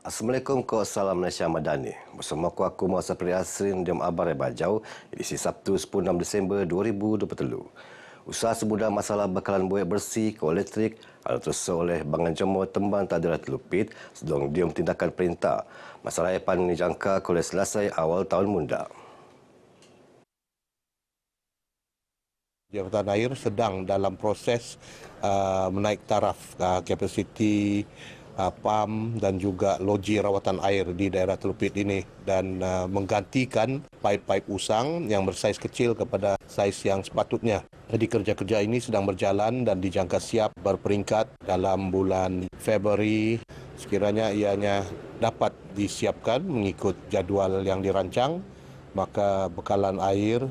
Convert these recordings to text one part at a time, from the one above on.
Assalamualaikum, Salam Malaysia Madani. Bersama aku Muhammad Sapri Asrin di Abar Bajau, edisi Sabtu 16 Disember 2023. Usaha semudah masalah bekalan buih bersih ke elektrik ada terusur oleh Bangan Johor Tembang tak ada terlupit sedang diam tindakan perintah. Masalah epan dijangka oleh selesai awal tahun muda. Jabatan Air sedang dalam proses menaik taraf kapasiti PAM dan juga loji rawatan air di daerah Telupit ini dan menggantikan paip-paip usang yang bersaiz kecil kepada saiz yang sepatutnya. Jadi kerja-kerja ini sedang berjalan dan dijangka siap berperingkat dalam bulan Februari. Sekiranya ianya dapat disiapkan mengikut jadual yang dirancang, maka bekalan air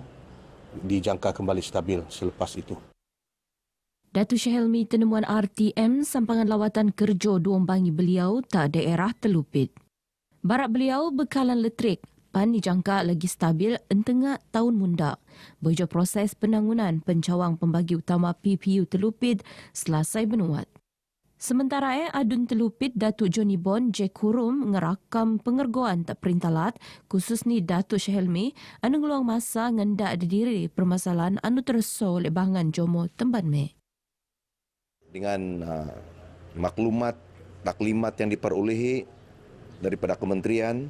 dijangka kembali stabil selepas itu. Datuk Syah Helmi Tenemuan RTM sampangan lawatan kerja diombangi beliau tak daerah Telupit. Barat beliau bekalan elektrik pan dijangka lagi stabil entengah tahun muda. Berjaya proses penangunan pencawang pembagi utama PPU Telupit selesai benuat. Sementara Adun Telupit Datuk Johnny Bond Jack Hurum ngerakam pengergoan tak perintalat khusus ni Datuk Syah Helmi anu ngeluang masa ngendak didiri permasalahan anu terso oleh Bangan Johor Temban Me. Dengan taklimat yang diperolehi daripada kementerian,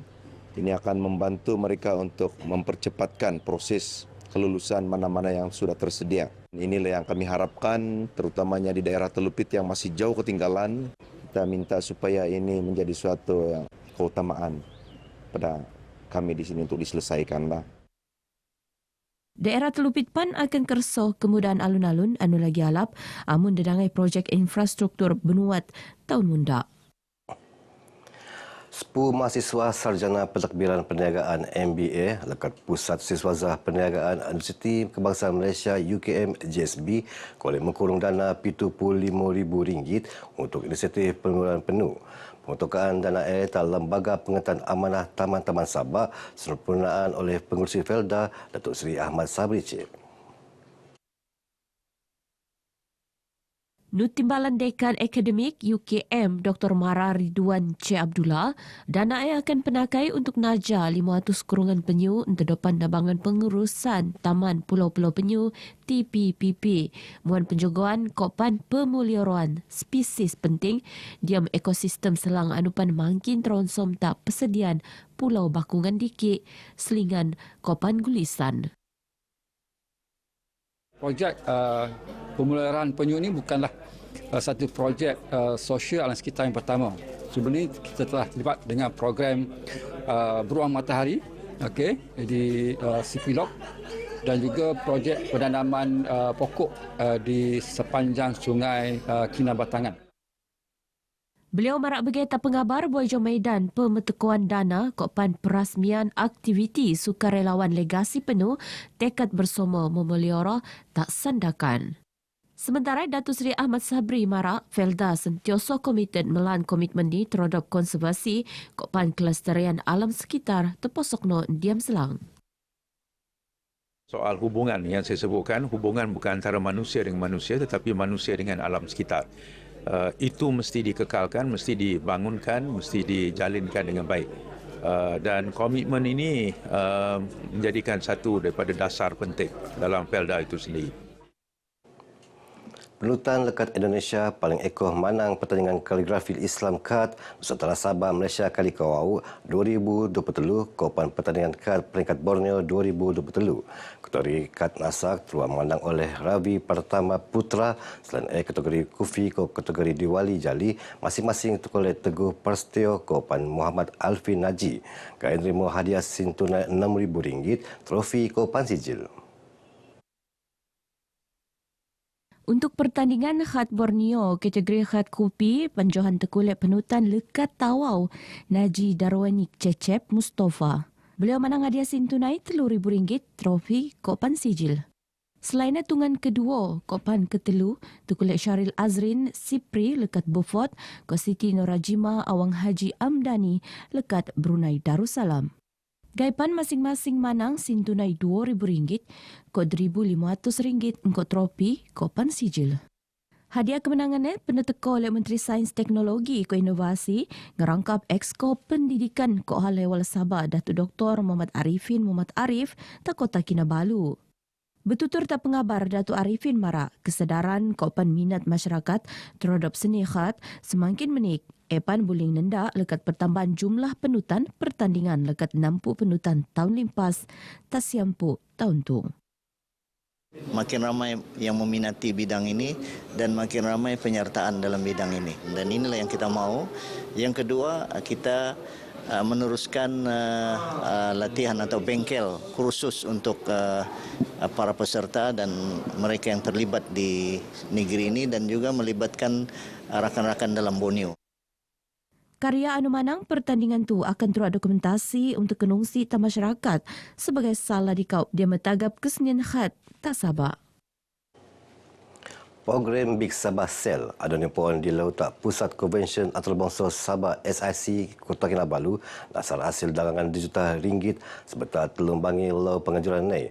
ini akan membantu mereka untuk mempercepatkan proses kelulusan mana-mana yang sudah tersedia. Inilah yang kami harapkan, terutamanya di daerah Telupit yang masih jauh ketinggalan. Kita minta supaya ini menjadi suatu yang keutamaan pada kami di sini untuk diselesaikanlah. Daerah Telupit Pan akan kerso kemudahan alun-alun anu lagi alap amun dedangai projek infrastruktur benuat tahun muda. 10 mahasiswa sarjana pentadbiran perniagaan MBA lekat Pusat Siswazah Perniagaan Universiti Kebangsaan Malaysia UKM JSB boleh mengkurung dana RM75,000 untuk inisiatif pengeluaran penuh. Pengutukan dana dalam Lembaga Pengetan Amanah Taman-Taman Sabah sempurnaan oleh Pengurusi Felda Datuk Seri Ahmad Sabri Cik. Timbalan Dekan Akademik UKM Dr. Mara Ridwan C. Abdullah, dana akan penakai untuk naja 500 kurungan penyu untuk depan Bangan Pengurusan Taman Pulau-Pulau Penyu TPPP. Muan penjagaan kopan pemeliharaan spesies penting diam ekosistem selang anupan mangkin teronsom tak persediaan Pulau Bakungan Dikik, Selingan Kopan Gulisan. Projek pemeliharaan penyu ini bukanlah satu projek sosial alam sekitar yang pertama. Sebelum ini kita telah terlibat dengan program beruang matahari di Sipilok dan juga projek penanaman pokok di sepanjang sungai Kinabatangan. Beliau marak berkata pengabar Buai Maidan pemetekuan dana kopan perasmian aktiviti sukarelawan legasi penuh tekad bersama memelihara tak sandakan. Sementara Datuk Seri Ahmad Sabri marak Felda sentioso komited melan komitmen ni terhadap konservasi kopan kelestarian alam sekitar terposokno diam selang. Soal hubungan yang saya sebutkan, hubungan bukan antara manusia dengan manusia tetapi manusia dengan alam sekitar. Itu mesti dikekalkan, mesti dibangunkan, mesti dijalinkan dengan baik. Dan komitmen ini menjadikan satu daripada dasar penting dalam Felda itu sendiri. Penutan lekat Indonesia paling ekor manang pertandingan kaligrafi Islam Kad Nusantara Sabah Malaysia Kali Kawau 2023 kopan pertandingan kad peringkat Borneo 2023. Kategori kad nasak telah menang oleh Ravi Pertama Putra selain kategori Kufi ko kategori Diwali Jali masing-masing oleh Teguh Perstio kopan Muhammad Alfi Naji. Kain terima hadiah sin tunai RM6,000 trofi kopan sijil. Untuk pertandingan Khat Borneo, kategori Khat Kopi, penjohan tekulit penutan lekat Tawau, Naji Darwanik Cecep Mustafa. Beliau menang hadiah sin tunai RM10,000 trofi kopan sijil. Selain tungan kedua, kopan ketelu, tekulit Syaril Azrin Sipri lekat Beaufort, ko Siti Norajima Awang Haji Amdani lekat Brunei Darussalam. Gaipan masing-masing manang sin tunai RM2,000, ko RM1,500 engkau tropi kopan sijil. Hadiah kemenangan peneteka oleh Menteri Sains Teknologi ko Inovasi ngerangkap Exco Pendidikan Ko Halai Wala Sabah Datuk Dr. Muhammad Arif tak Kota Kinabalu. Bertutur tak pengabar Datuk Arifin Mara kesedaran kopan minat masyarakat terhadap seni khat semakin menik. Epan buling nendak lekat pertambahan jumlah penutan pertandingan lekat 60 penutan tahun limpas tak siampu tahun tu. Makin ramai yang meminati bidang ini dan makin ramai penyertaan dalam bidang ini. Dan inilah yang kita mau. Yang kedua, kita meneruskan latihan atau bengkel kursus untuk para peserta dan mereka yang terlibat di negeri ini dan juga melibatkan rakan-rakan dalam Borneo. Karya anu manang pertandingan tu akan terus dokumentasi untuk kenungsi ta masyarakat sebagai salah dikau dia metagap kesenian khat tak Sabah. Program Big Sabah Sale adanya pon di Lautan Pusat Konvensyen Antarabangsa Sabah SIC Kota Kinabalu dasar hasil dagangan RM2 juta sebetar telumbangi lau pengajuran ni.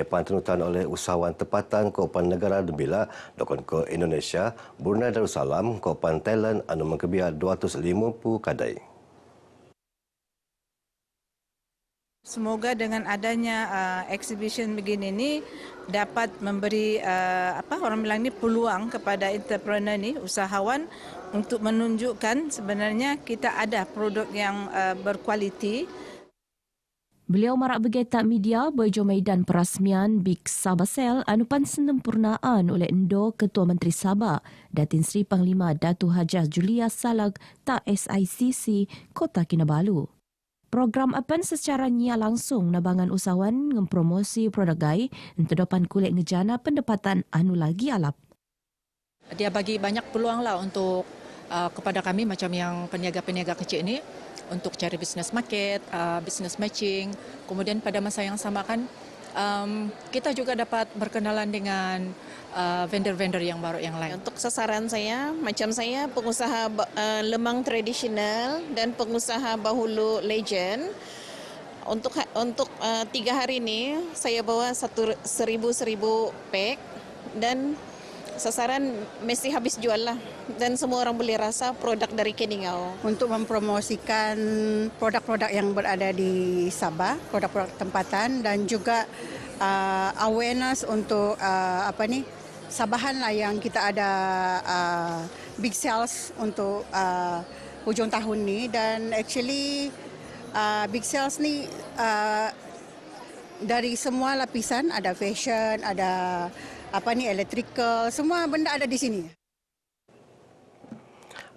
Pantunutan oleh usahawan tempatan Kopan Negara Dembila dokon ke Indonesia, Brunei Darussalam, Kopan Thailand anu mengkebiar 250 kadai. Semoga dengan adanya exhibition begini ni dapat memberi orang bilang ni peluang kepada entrepreneur ni, usahawan untuk menunjukkan sebenarnya kita ada produk yang berkualiti. Beliau marak bergetak media berjo maidan perasmian Big Sabah Sale anupan sempurnaan oleh Endo Ketua Menteri Sabah Datin Sri Panglima Datu Hajah Julia Salag ta SICC Kota Kinabalu. Program apan secara nyia langsung nabangan usahawan mempromosi produk gai untuk depan kulit ngejana pendapatan anu lagi alap. Dia bagi banyak peluang lah untuk kepada kami macam yang peniaga-peniaga kecil ini untuk cari business market, business matching. Kemudian pada masa yang sama kan kita juga dapat berkenalan dengan vendor-vendor yang baru yang lain. Untuk sasaran saya, macam saya pengusaha lemang tradisional dan pengusaha bahulu legend. Untuk 3 hari ini saya bawa 1,000 pack dan sasaran mesti habis jual lah. Dan semua orang boleh rasa produk dari Keningau. Untuk mempromosikan produk-produk yang berada di Sabah, produk-produk tempatan dan juga awareness untuk Sabahan lah yang kita ada big sales untuk hujung tahun ni dan actually big sales ni dari semua lapisan, ada fashion, ada electrical, semua benda ada di sini.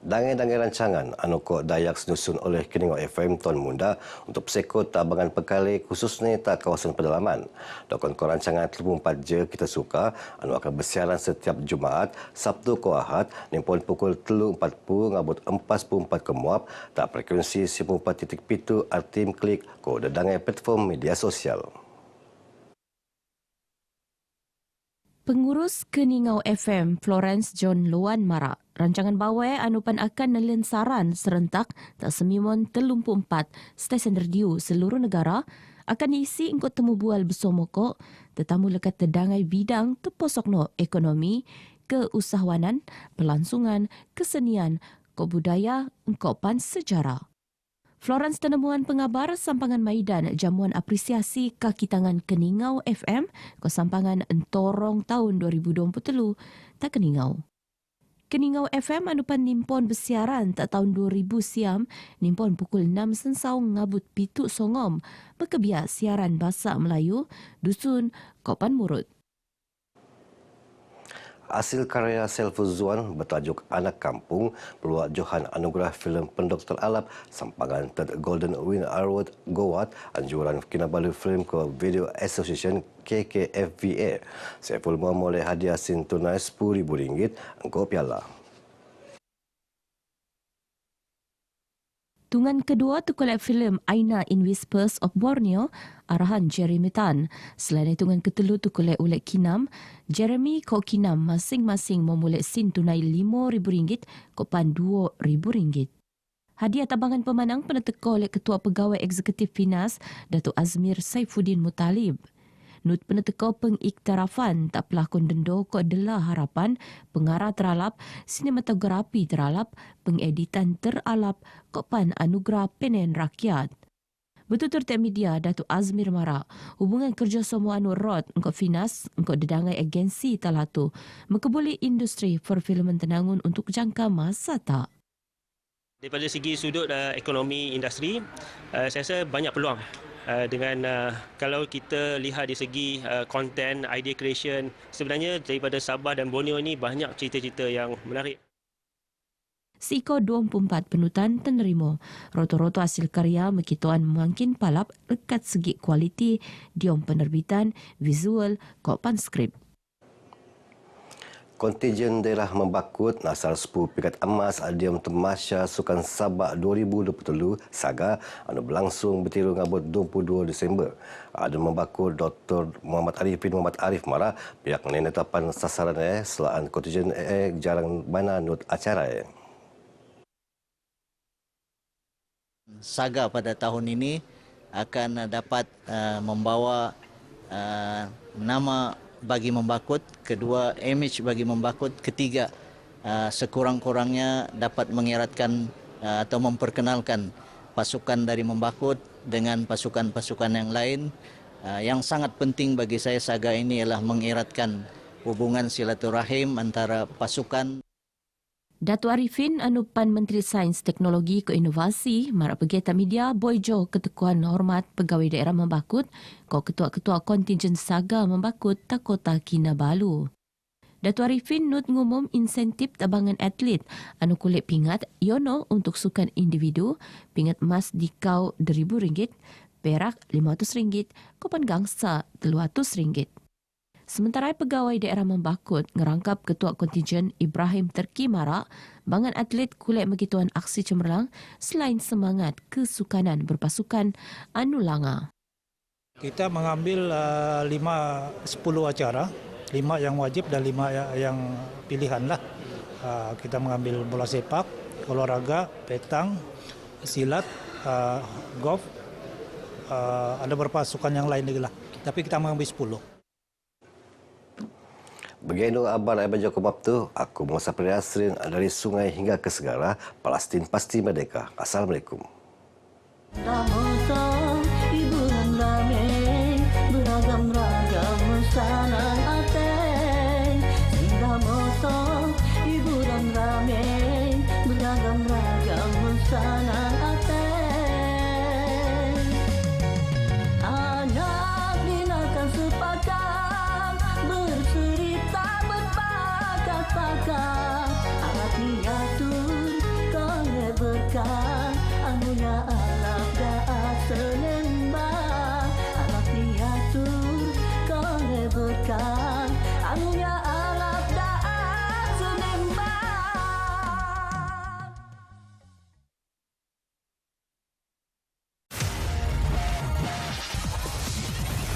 Dangai-dangai rancangan anu kok Dayak senyusun oleh Keningau FM Tuan Munda untuk persekut tabangan pekali khususnya tak kawasan pedalaman. Dokon ko rancangan 34 je kita suka anu akan bersiaran setiap Jumaat, Sabtu ko Ahad, nimpun pukul 3.40 ngabut 4.4 ke Muap, tak frekuensi 94.7 Artim Klik ko dangai platform media sosial. Pengurus Keningau FM Florence John Luan Mara, rancangan bawai anupan akan nelensaran serentak tak semimon 34 stesen radio seluruh negara akan diisi engkau temu bual bersama kok tetamu lekat terdangai bidang teposokno ekonomi, keusahawanan, pelangsungan, kesenian, budaya, engkau pan sejarah. Florence tenemuan pengabar sampangan maidan jamuan apresiasi kaki tangan Keningau FM ke sampangan entorong tahun 2023 tak Keningau. Keningau FM anupan nimpon bersiaran tak tahun 2000 siam, nimpon pukul 6 sensau ngabut pitu songom, berkebiak siaran bahasa Melayu, dusun, Kopan Murut. Hasil karya Selfus Zuan bertajuk Anak Kampung peluang Johan Anugerah Filem Pendokter Alap sampangan Third Golden Win Award Gowat anjuran Kinabalu Film Co Video Association KKFVA. Saiful memoleh hadiah sin tunai RM10,000 engkau piala. Tungan kedua tukulai filem Aina in Whispers of Borneo, arahan Jeremy Tan. Selain tungan ketelu tukulai Ulek Kinam, Jeremy Kok Kinam masing-masing memulai sin tunai RM5,000 kopan RM2,000. Hadiah tabangan pemenang peneteka oleh Ketua Pegawai Eksekutif Finas, Datuk Azmir Saifuddin Mutalib. Nut penetekau pengiktirafan tak pelakon dendo ko adalah harapan pengarah teralap, sinematografi teralap, pengeditan teralap, kopan anugerah penen rakyat. Bertutur tek media Datuk Azmir Mara, hubungan kerjasama anu rot engkau Finas, engkau dedangai agensi talatu, mekebuli industri perfilman Tenangun untuk jangka masa tak. Daripada segi sudut ekonomi industri, saya rasa banyak peluang. Dengan kalau kita lihat di segi content, idea creation, sebenarnya daripada Sabah dan Borneo ni banyak cerita-cerita yang menarik. Siko 24 penutan tenerima. Roto-roto hasil karya mekituan memakin palap dekat segi kualiti diom penerbitan, visual, kopan skrip. Kontijen daerah membakut nasal 10 pikat emas adiam Temasya Sukan Sabah 2023 Saga anu berlangsung bertiru ngabut 22 Disember. Ada membakut Dr. Muhammad Arif Mara pihak menetapan sasaran selaan kontijen jarang mana nut acara. Saga pada tahun ini akan dapat membawa nama bagi membakut, kedua image bagi membakut, ketiga sekurang-kurangnya dapat mengeratkan atau memperkenalkan pasukan dari membakut dengan pasukan-pasukan yang lain. Yang sangat penting bagi saya Saga ini ialah mengeratkan hubungan silaturahim antara pasukan. Datuk Arifin Anupan Menteri Sains Teknologi ke Inovasi Marak Pegeta Media Boyjo Ketekuan Hormat Pegawai Daerah Membakut ko Ketua-Ketua Kontijen Saga Membakut Takota Kinabalu. Datuk Arifin nut ngumum insentif tabangan atlet anu kulit pingat yono untuk sukan individu pingat emas di kau RM1,000, perak RM500, kopan gangsa RM200. Sementara pegawai daerah Membakut ngerangkap Ketua Kontijen Ibrahim Terki Marak, bangan atlet kulit megituan aksi cemerlang selain semangat kesukanan berpasukan anu langa. Kita mengambil 10 acara, 5 yang wajib dan 5 yang pilihan lah. Kita mengambil bola sepak, olahraga, petang, silat, golf, ada beberapa pasukan yang lain lagi lah. Tapi kita mengambil 10. Begini Abang Aiban Joko Mabtu, aku Musa Priasrin dari sungai hingga ke segara, Palestin pasti merdeka. Assalamualaikum. Hiburan ramai, beragam-ragam sanang ateng. Indah motor, hiburan ramai, beragam-ragam sanang ateng. Anak dinakan sepakat, bercerita berpakat-pakat. Alat miniatur, konek berkah, anunya